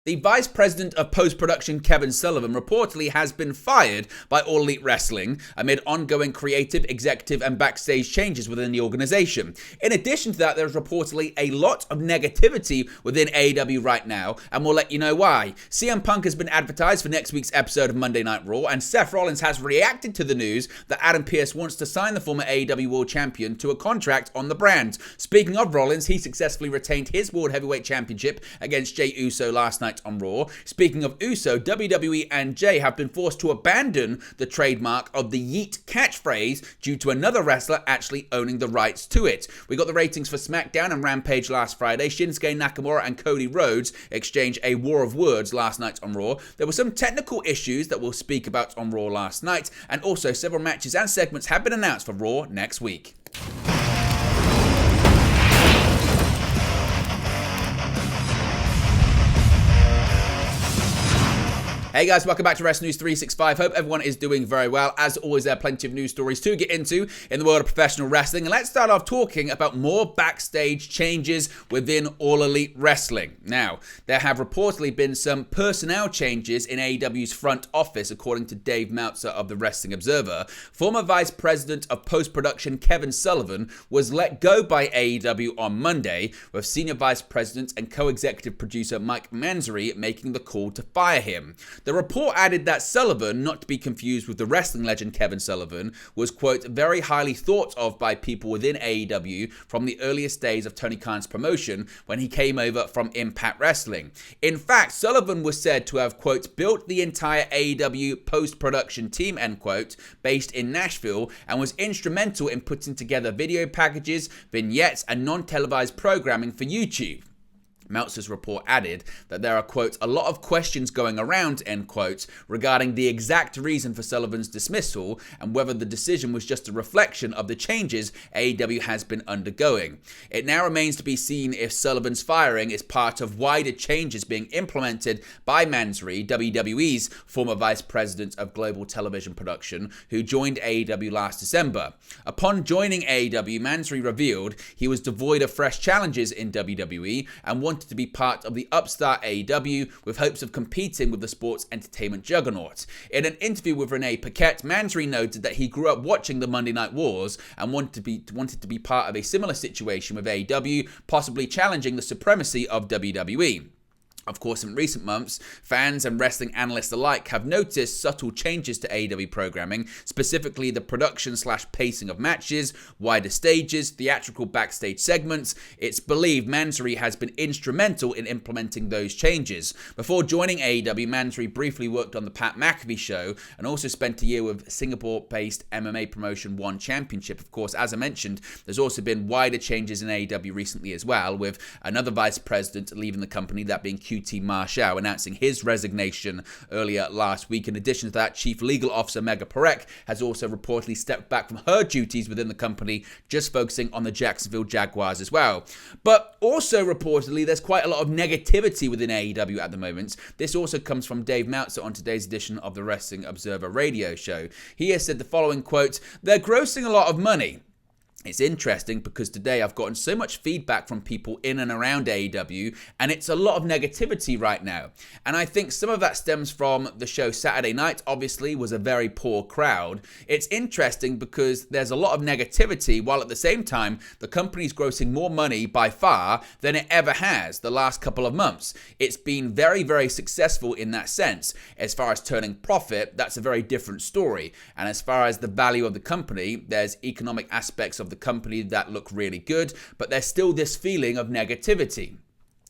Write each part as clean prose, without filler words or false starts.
The Vice President of Post-Production, Kevin Sullivan, reportedly has been fired by All Elite Wrestling amid ongoing creative, executive and backstage changes within the organization. In addition to that, there's reportedly a lot of negativity within AEW right now, and we'll let you know why. CM Punk has been advertised for next week's episode of Monday Night Raw, and Seth Rollins has reacted to the news that Adam Pearce wants to sign the former AEW World Champion to a contract on the brand. Speaking of Rollins, he successfully retained his World Heavyweight Championship against Jey Uso last night on Raw. Speaking of Uso, WWE and Jey have been forced to abandon the trademark of the Yeet catchphrase due to another wrestler actually owning the rights to it. We got the ratings for SmackDown and Rampage last Friday. Shinsuke Nakamura and Cody Rhodes exchanged a war of words last night on Raw. There were some technical issues that we'll speak about on Raw last night, and also several matches and segments have been announced for Raw next week. Hey guys, welcome back to Wrestling News 365. Hope everyone is doing very well. As always, there are plenty of news stories to get into in the world of professional wrestling. And let's start off talking about more backstage changes within All Elite Wrestling. Now, there have reportedly been some personnel changes in AEW's front office, according to Dave Meltzer of the Wrestling Observer. Former Vice President of Post-Production Kevin Sullivan was let go by AEW on Monday, with Senior Vice President and Co-Executive Producer Mike Mansory making the call to fire him. The report added that Sullivan, not to be confused with the wrestling legend Kevin Sullivan, was, quote, very highly thought of by people within AEW from the earliest days of Tony Khan's promotion when he came over from Impact Wrestling. In fact, Sullivan was said to have, quote, built the entire AEW post-production team, end quote, based in Nashville, and was instrumental in putting together video packages, vignettes, and non-televised programming for YouTube. Meltzer's report added that there are, quote, a lot of questions going around, end quote, regarding the exact reason for Sullivan's dismissal and whether the decision was just a reflection of the changes AEW has been undergoing. It now remains to be seen if Sullivan's firing is part of wider changes being implemented by Mansory, WWE's former vice president of global television production, who joined AEW last December. Upon joining AEW, Mansory revealed he was devoid of fresh challenges in WWE and wanted to be part of the upstart AEW with hopes of competing with the sports entertainment juggernaut. In an interview with Renee Paquette, Mansory noted that he grew up watching the Monday Night Wars and wanted to be part of a similar situation with AEW, possibly challenging the supremacy of WWE. Of course, in recent months, fans and wrestling analysts alike have noticed subtle changes to AEW programming, specifically the production/pacing of matches, wider stages, theatrical backstage segments. It's believed Mansory has been instrumental in implementing those changes. Before joining AEW, Mansory briefly worked on the Pat McAfee show and also spent a year with Singapore-based MMA promotion One Championship. Of course, as I mentioned, there's also been wider changes in AEW recently as well, with another vice president leaving the company, that being QT Marshall, announcing his resignation earlier last week. In addition to that, Chief Legal Officer Mega Parek has also reportedly stepped back from her duties within the company, just focusing on the Jacksonville Jaguars as well. But also reportedly, there's quite a lot of negativity within AEW at the moment. This also comes from Dave Meltzer on today's edition of the Wrestling Observer radio show. He has said the following, quote, they're grossing a lot of money. It's interesting because today I've gotten so much feedback from people in and around AEW, and it's a lot of negativity right now. And I think some of that stems from the show Saturday night, obviously, was a very poor crowd. It's interesting because there's a lot of negativity, while at the same time, the company's grossing more money by far than it ever has the last couple of months. It's been very, very successful in that sense. As far as turning profit, that's a very different story. And as far as the value of the company, there's economic aspects of the company that look really good, but there's still this feeling of negativity.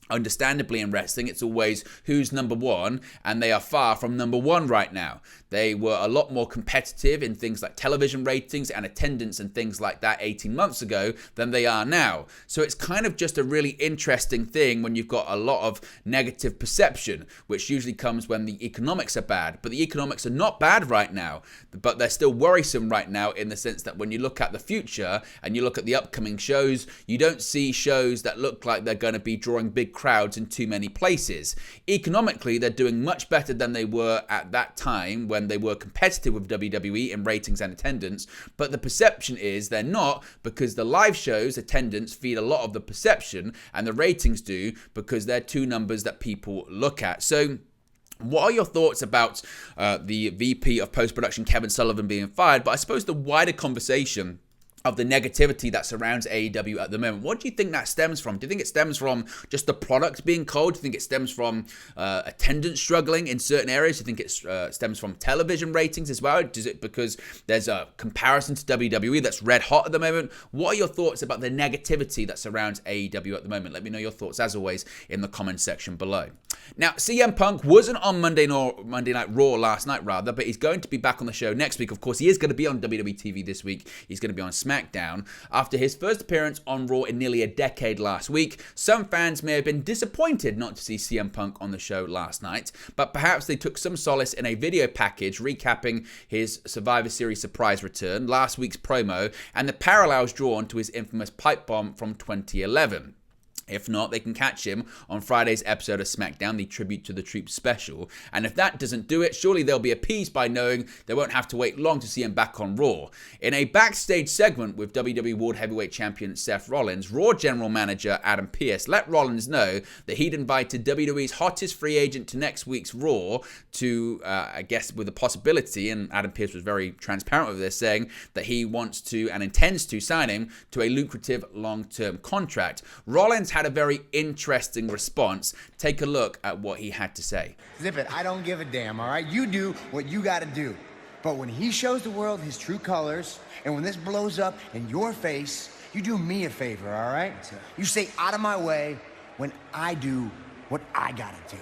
Understandably, in wrestling, it's always who's number one, and they are far from number one right now. They were a lot more competitive in things like television ratings and attendance and things like that 18 months ago than they are now. So it's kind of just a really interesting thing when you've got a lot of negative perception, which usually comes when the economics are bad. But the economics are not bad right now, but they're still worrisome right now in the sense that when you look at the future and you look at the upcoming shows, you don't see shows that look like they're going to be drawing big big crowds in too many places. Economically, they're doing much better than they were at that time when they were competitive with WWE in ratings and attendance, but the perception is they're not, because the live shows attendance feed a lot of the perception and the ratings do because they're two numbers that people look at. So what are your thoughts about the VP of post-production Kevin Sullivan being fired, but I suppose the wider conversation of the negativity that surrounds AEW at the moment? What do you think that stems from? Do you think it stems from just the product being cold? Do you think it stems from attendance struggling in certain areas? Do you think it stems from television ratings as well? Is it because there's a comparison to WWE that's red hot at the moment? What are your thoughts about the negativity that surrounds AEW at the moment? Let me know your thoughts, as always, in the comment section below. Now, CM Punk wasn't on Monday Night Raw last night, but he's going to be back on the show next week. Of course, he is going to be on WWE TV this week. He's going to be on SmackDown. After his first appearance on Raw in nearly a decade last week, some fans may have been disappointed not to see CM Punk on the show last night, but perhaps they took some solace in a video package recapping his Survivor Series surprise return, last week's promo, and the parallels drawn to his infamous pipe bomb from 2011. If not, they can catch him on Friday's episode of SmackDown, the Tribute to the Troops special. And if that doesn't do it, surely they'll be appeased by knowing they won't have to wait long to see him back on Raw. In a backstage segment with WWE World Heavyweight Champion Seth Rollins, Raw General Manager Adam Pearce let Rollins know that he'd invited WWE's hottest free agent to next week's Raw to, I guess, with a possibility, and Adam Pearce was very transparent with this, saying that he wants to and intends to sign him to a lucrative long-term contract. Rollins had a very interesting response. Take a look at what he had to say. Zip it, I don't give a damn, all right? You do what you gotta do. But when he shows the world his true colors, and when this blows up in your face, you do me a favor, all right? You stay out of my way when I do what I gotta do.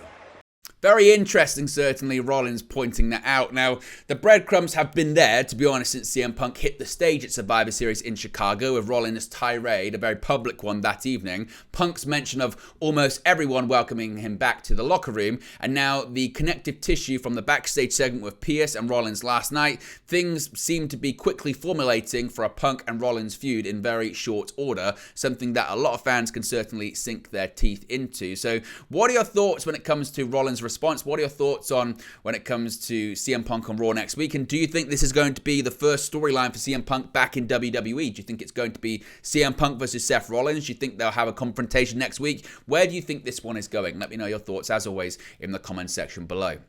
Very interesting, certainly, Rollins pointing that out. Now, the breadcrumbs have been there, to be honest, since CM Punk hit the stage at Survivor Series in Chicago, with Rollins' tirade, a very public one that evening, Punk's mention of almost everyone welcoming him back to the locker room, and now the connective tissue from the backstage segment with Pearce and Rollins last night. Things seem to be quickly formulating for a Punk and Rollins feud in very short order, something that a lot of fans can certainly sink their teeth into. So, what are your thoughts when it comes to Rollins' response? What are your thoughts on when it comes to CM Punk on Raw next week? And do you think this is going to be the first storyline for CM Punk back in WWE? Do you think it's going to be CM Punk versus Seth Rollins? Do you think they'll have a confrontation next week? Where do you think this one is going? Let me know your thoughts, as always, in the comment section below.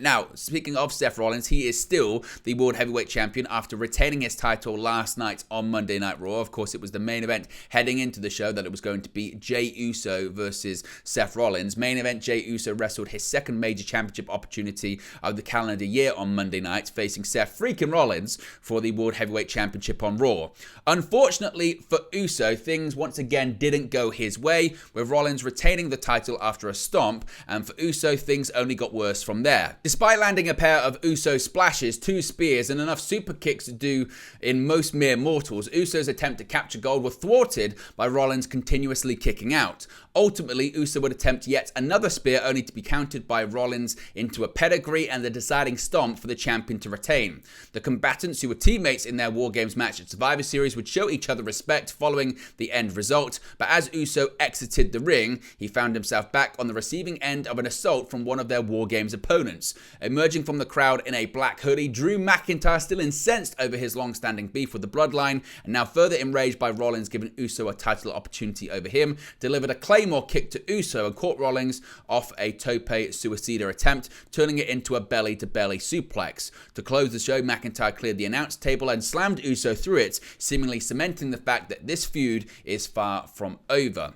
Now, speaking of Seth Rollins, he is still the World Heavyweight Champion after retaining his title last night on Monday Night Raw. Of course, it was the main event heading into the show that it was going to be Jey Uso versus Seth Rollins. Main event, Jey Uso wrestled his second major championship opportunity of the calendar year on Monday night, facing Seth freaking Rollins for the World Heavyweight Championship on Raw. Unfortunately for Uso, things once again didn't go his way, with Rollins retaining the title after a stomp, and for Uso, things only got worse from there. Despite landing a pair of Uso splashes, 2 spears, and enough super kicks to do in most mere mortals, Uso's attempt to capture gold was thwarted by Rollins continuously kicking out. Ultimately, Uso would attempt yet another spear, only to be countered by Rollins into a pedigree and the deciding stomp for the champion to retain. The combatants, who were teammates in their War Games match at Survivor Series, would show each other respect following the end result, but as Uso exited the ring, he found himself back on the receiving end of an assault from one of their War Games opponents. Emerging from the crowd in a black hoodie, Drew McIntyre, still incensed over his long-standing beef with the Bloodline, and now further enraged by Rollins giving Uso a title opportunity over him, delivered a Claymore kick to Uso and caught Rollins off a tope suicida attempt, turning it into a belly-to-belly suplex. To close the show, McIntyre cleared the announce table and slammed Uso through it, seemingly cementing the fact that this feud is far from over.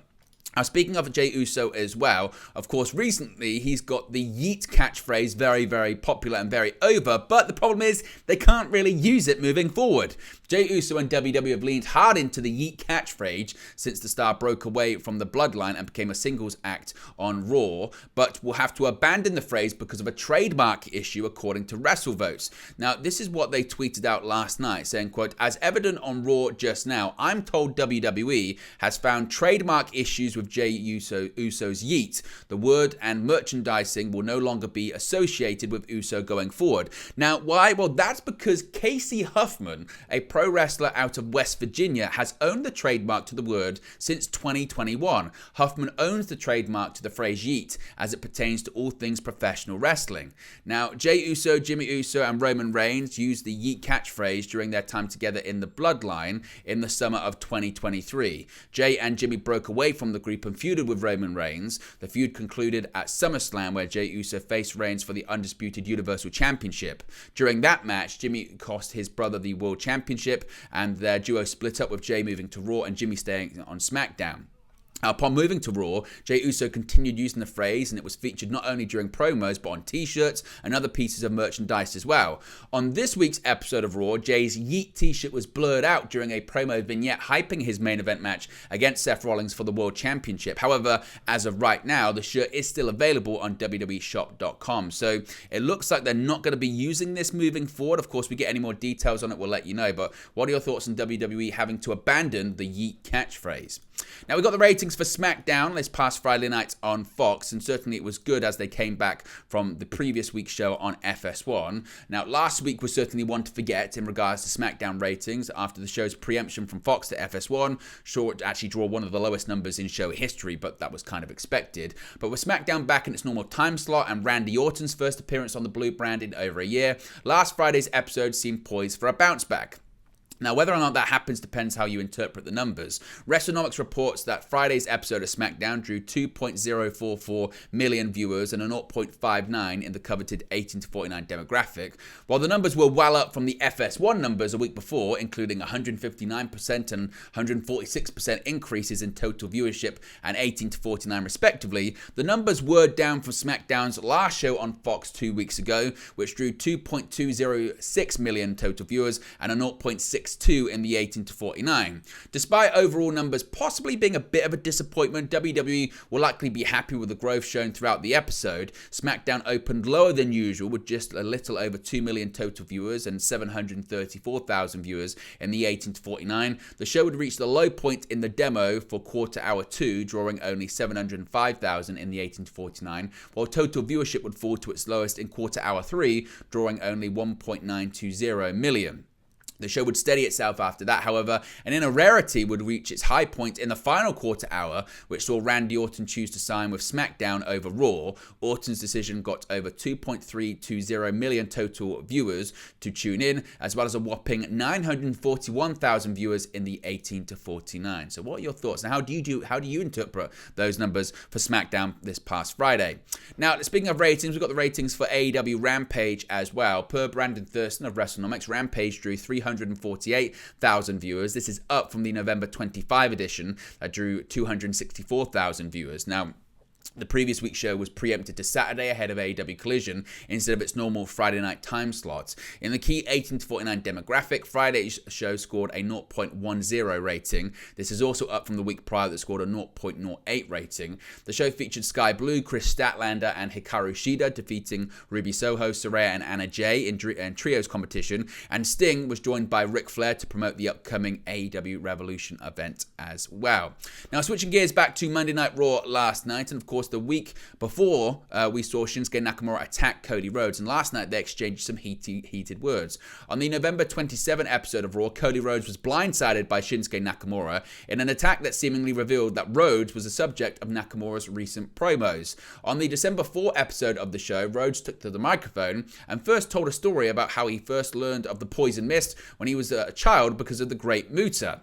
Now, speaking of Jey Uso as well, of course, recently he's got the yeet catchphrase very, very popular and very over, but the problem is they can't really use it moving forward. Jey Uso and WWE have leaned hard into the yeet catchphrase since the star broke away from the Bloodline and became a singles act on Raw, but will have to abandon the phrase because of a trademark issue, according to WrestleVotes. Now, this is what they tweeted out last night, saying, quote, "As evident on Raw just now, I'm told WWE has found trademark issues with with Jey Uso's Yeet. The word and merchandising will no longer be associated with Uso going forward. Now, why? Well, that's because Casey Huffman, a pro wrestler out of West Virginia, has owned the trademark to the word since 2021. Huffman owns the trademark to the phrase Yeet as it pertains to all things professional wrestling. Now, Jey Uso, Jimmy Uso, and Roman Reigns used the Yeet catchphrase during their time together in the Bloodline in the summer of 2023. Jey and Jimmy broke away from the group and feuded with Roman Reigns. The feud concluded at SummerSlam, where Jey Uso faced Reigns for the undisputed Universal Championship. During that match, Jimmy cost his brother the World Championship, and their duo split up with Jey moving to Raw and Jimmy staying on SmackDown. Upon moving to Raw, Jey Uso continued using the phrase, and it was featured not only during promos but on t-shirts and other pieces of merchandise as well. On this week's episode of Raw, Jey's Yeet t-shirt was blurred out during a promo vignette hyping his main event match against Seth Rollins for the World Championship. However, as of right now, the shirt is still available on WWEshop.com. So it looks like they're not going to be using this moving forward. Of course, we get any more details on it, we'll let you know. But what are your thoughts on WWE having to abandon the Yeet catchphrase? Now, we got the ratings for SmackDown this past Friday night on Fox, and certainly it was good as they came back from the previous week's show on FS1. Now, last week was certainly one to forget in regards to SmackDown ratings after the show's preemption from Fox to FS1. Sure, it actually draw one of the lowest numbers in show history, but that was kind of expected. But with SmackDown back in its normal time slot and Randy Orton's first appearance on the Blue brand in over a year, last Friday's episode seemed poised for a bounce back. Now, whether or not that happens depends how you interpret the numbers. WrestleNomics reports that Friday's episode of SmackDown drew 2.044 million viewers and a 0.59 in the coveted 18 to 49 demographic. While the numbers were well up from the FS1 numbers a week before, including 159% and 146% increases in total viewership and 18 to 49 respectively, the numbers were down from SmackDown's last show on Fox 2 weeks ago, which drew 2.206 million total viewers and a 0.62 in the 18 to 49. Despite overall numbers possibly being a bit of a disappointment, WWE will likely be happy with the growth shown throughout the episode. SmackDown opened lower than usual with just a little over 2 million total viewers and 734,000 viewers in the 18 to 49. The show would reach the low point in the demo for quarter hour 2, drawing only 705,000 in the 18 to 49, while total viewership would fall to its lowest in quarter hour 3, drawing only 1.920 million. The show would steady itself after that, however, and in a rarity would reach its high point in the final quarter hour, which saw Randy Orton choose to sign with SmackDown over Raw. Orton's decision got over 2.320 million total viewers to tune in, as well as a whopping 941,000 viewers in the 18 to 49. So what are your thoughts? Now, how do you interpret those numbers for SmackDown this past Friday? Now, speaking of ratings, we've got the ratings for AEW Rampage as well. Per Brandon Thurston of WrestleNomics, Rampage drew 348,000 viewers. This is up from the November 25 edition that drew 264,000 viewers. Now, the previous week's show was preempted to Saturday ahead of AEW Collision instead of its normal Friday night time slots. In the key 18 to 49 demographic, Friday's show scored a 0.10 rating. This is also up from the week prior that scored a 0.08 rating. The show featured Sky Blue, Chris Statlander, and Hikaru Shida defeating Ruby Soho, Saraya, and Anna Jay in trios competition, and Sting was joined by Ric Flair to promote the upcoming AEW Revolution event as well. Now, switching gears back to Monday Night Raw last night, and of course the week before we saw Shinsuke Nakamura attack Cody Rhodes, and last night they exchanged some heated words. On the November 27 episode of Raw, Cody Rhodes was blindsided by Shinsuke Nakamura in an attack that seemingly revealed that Rhodes was the subject of Nakamura's recent promos. On the December 4 episode of the show, Rhodes took to the microphone and first told a story about how he first learned of the poison mist when he was a child because of the Great Muta.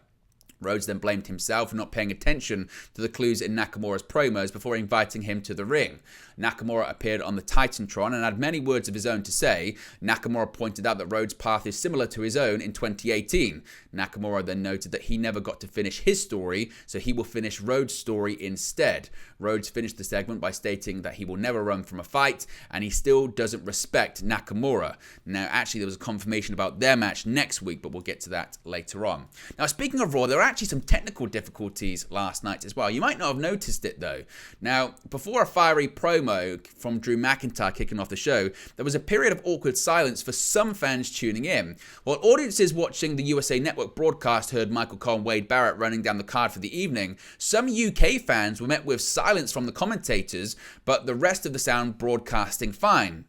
Rhodes then blamed himself for not paying attention to the clues in Nakamura's promos before inviting him to the ring. Nakamura appeared on the Titantron and had many words of his own to say. Nakamura pointed out that Rhodes' path is similar to his own in 2018. Nakamura then noted that he never got to finish his story, so he will finish Rhodes' story instead. Rhodes finished the segment by stating that he will never run from a fight, and he still doesn't respect Nakamura. Now, actually, there was a confirmation about their match next week, but we'll get to that later on. Now, speaking of Raw, there actually some technical difficulties last night as well. You might not have noticed it though. Now, before a fiery promo from Drew McIntyre kicking off the show, there was a period of awkward silence for some fans tuning in. While audiences watching the USA Network broadcast heard Michael Cole and Wade Barrett running down the card for the evening, some UK fans were met with silence from the commentators, but the rest of the sound broadcasting fine.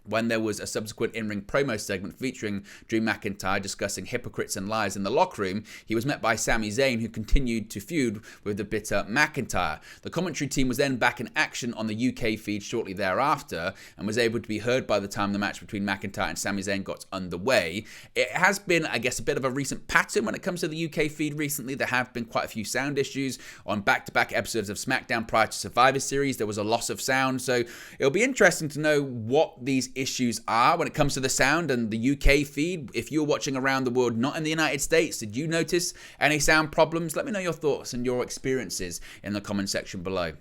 When there was a subsequent in-ring promo segment featuring Drew McIntyre discussing hypocrites and lies in the locker room, he was met by Sami Zayn, who continued to feud with the bitter McIntyre. The commentary team was then back in action on the UK feed shortly thereafter and was able to be heard by the time the match between McIntyre and Sami Zayn got underway. It has been, I guess, a bit of a recent pattern when it comes to the UK feed recently. There have been quite a few sound issues on back-to-back episodes of SmackDown prior to Survivor Series. There was a loss of sound, so it'll be interesting to know what these issues are when it comes to the sound and the UK feed. If you're watching around the world, not in the United States, did you notice any sound problems? Let me know your thoughts and your experiences in the comment section below.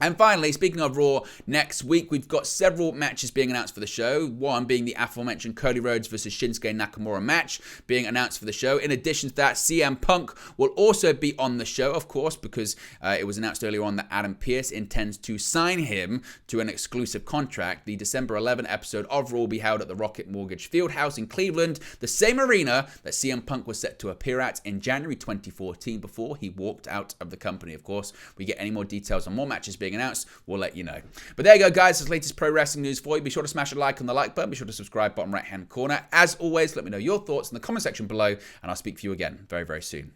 And finally, speaking of Raw, next week we've got several matches being announced for the show. One being the aforementioned Cody Rhodes versus Shinsuke Nakamura match being announced for the show. In addition to that, CM Punk will also be on the show, of course, because it was announced earlier on that Adam Pearce intends to sign him to an exclusive contract. The December 11 episode of Raw will be held at the Rocket Mortgage Fieldhouse in Cleveland, the same arena that CM Punk was set to appear at in January 2014 before he walked out of the company. Of course, we get any more details on more matches being announced, we'll let you know. But there you go, guys. This latest pro wrestling news for you. Be sure to smash a like on the like button. Be sure to subscribe bottom right hand corner. As always, let me know your thoughts in the comment section below, and I'll speak to you again very, very soon.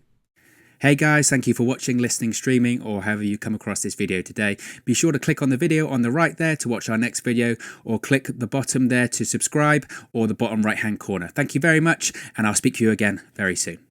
Hey guys, thank you for watching, listening, streaming, or however you come across this video today. Be sure to click on the video on the right there to watch our next video, or click the bottom there to subscribe, or the bottom right hand corner. Thank you very much, and I'll speak to you again very soon.